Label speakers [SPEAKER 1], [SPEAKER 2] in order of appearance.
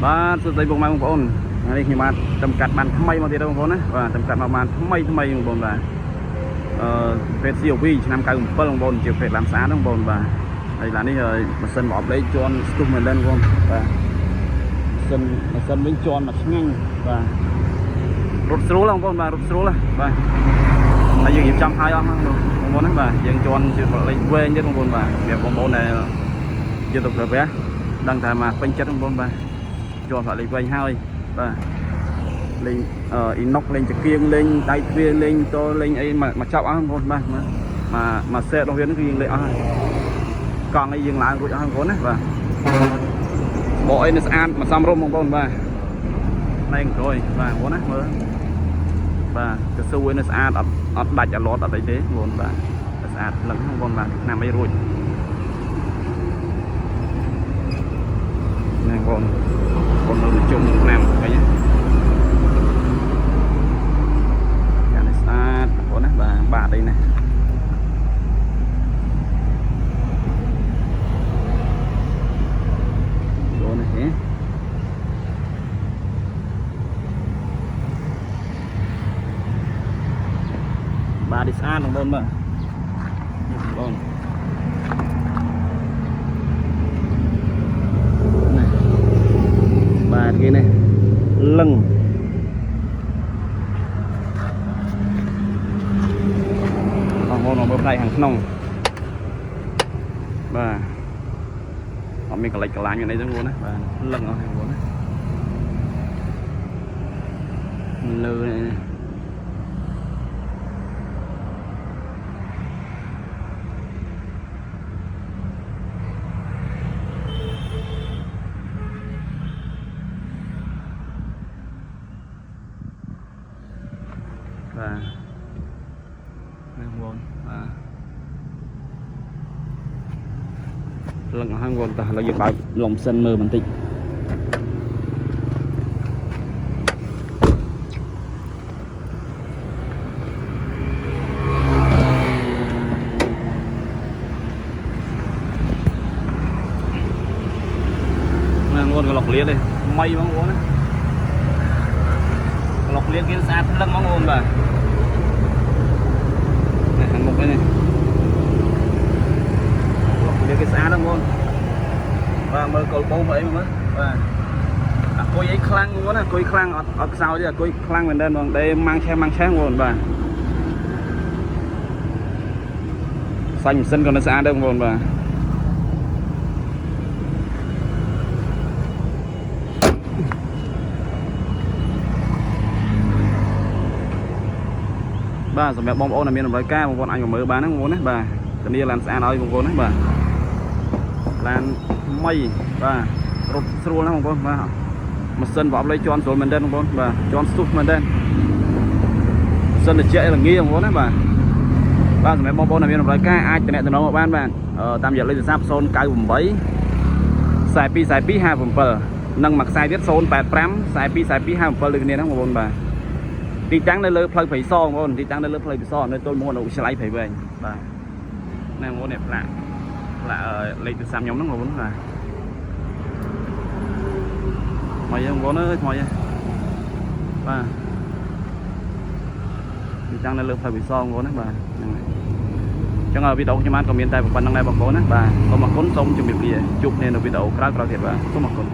[SPEAKER 1] បាទសួស្តីបងប្អូននេះខ្ញុំបាទចំកាត់បានថ្មីមកទៀតបងប្អូនណាបាទចំកាត់មកបានថ្មីបងប្អូនបាទពេទ្យ COV ឆ្នាំ97បងប្អូនជាពេទ្យឡានស្អាតបងប្អូនបាទហើយឡាននេះម៉ាស៊ីនបបលេខជន់ស្ទុះមែនទេបងប្អូនបាទម៉ាស៊ីនវិញជន់មកឆ្ងាញ់បាទរត់ស្រួលបងប្អូនបាទរត់ស្រួលបាទហើយយើងរៀបចំហើយអស់បងប្អូនណាបាទយើងជន់ជាបលេខវែងទៀតបងប្អូនបាទសម្រាប់បងប្អូនដែលយកទៅប្រើប្រាស់ដឹងថាមកពេញចិត្តបងប្អូនបាទជាប់លេខវែងហើយបាទលេងអ៊ីណុកលេងចង្គៀងលេងដៃទ្វារលេងតលេងអីមកចាប់អស់បងប្អូនបាទមកសេតរបស់វានេះគឺយើងលេងអស់ហើយកង់អីយើងឡើងរួចអស់បងប្អូនណាបាទបកអីនៅស្អាតមកសំរុំបងប្អូនបាទណែក្រោយបាទបងប្អូនណាមើលបាទកស៊ូអីនៅស្អាតអត់ដាច់អត់អត់អីទេបងប្អូនបាទស្អាតលឹងបងប្អូនបាទឆ្នាំអីរួចណែបងប្អូននៅជុំឆ្នាំអីយ៉ាងនេះស្អាតបងប្អូនណាបាទអីណាបងណាហ៎បាទនេះស្អាតបងប្អូនបាទបងបាទគេនេះលឹងបងប្អូនមើលផ្នែកខាងក្នុងបាទអត់មានកលិចកលាញ់អីទេបងប្អូនណាបាទលឹងអស់បងប្អូនណាលើនេះបាទនេះបងបាទលឹងអស់ហើយបងតោះឥឡូវយើងបើកលំសិនមើលបន្តិចណាងួនកន្លុកលៀនទេថ្មីបងប្អូនណាកន្លុកលៀនគេស្អាតលឹងបងប្អូនបាទខាងមុខនេះវាគេស្អាតហ្នឹងបងបាទមើលកុលបូមអីមើលបាទអាគុយអីខ្លាំងបងណាគុយខ្លាំងអត់ខ្សោយទេអាគុយខ្លាំងមែនទេបងដេម៉ាំងឆេះបងបាទសាច់ម៉ាស៊ីនក៏នៅស្អាតដែរបងបាទបាទសម្រាប់បងប្អូនដែលមានតម្រូវការបងប្អូនអាចមកមើលបានហ្នឹងបងប្អូនណាបាទធានាឡានស្អាតឲ្យបងប្អូនណាបាទឡានថ្មីបាទរត់ស្រួលណាបងប្អូនបាទម៉ាស៊ីនប្រអប់លេខជាន់ស្រួលមែនទេបងប្អូនបាទជាន់ស្ទុះមែនទេម៉ាស៊ីនត្រជាក់ល្ងាបងប្អូនណាបាទសម្រាប់បងប្អូនដែលមានតម្រូវការអាចតំណមកបានតាមរយៈលេខទូរស័ព្ទ098 4242 57និងមួយខ្សែទៀត085 4242 57ដូចគ្នាហ្នឹងបងប្អូនបាទទីតាំងនៅលើផ្លូវព្រៃសបងប្អូនទីតាំងនៅលើផ្លូវព្រៃសនៅទល់មុខនៅឆ្លៃព្រៃវែងបាទណែបងប្អូននេះផ្លាកលេខទូរស័ព្ទខ្ញុំហ្នឹងបងប្អូនបាទមកយើងបងប្អូនអើយថ្មីបាទទីតាំងនៅលើផ្លូវព្រៃសបងប្អូនណាបាទហ្នឹងហើយអញ្ចឹងវីដេអូខ្ញុំបានក៏មានតែប៉ុណ្្នឹងដែរបងប្អូនណាបាទសូមអរគុណសូមជម្រាបលាជួបគ្នានៅវីដេអូក្រោយទៀតបាទសូមអរគុណ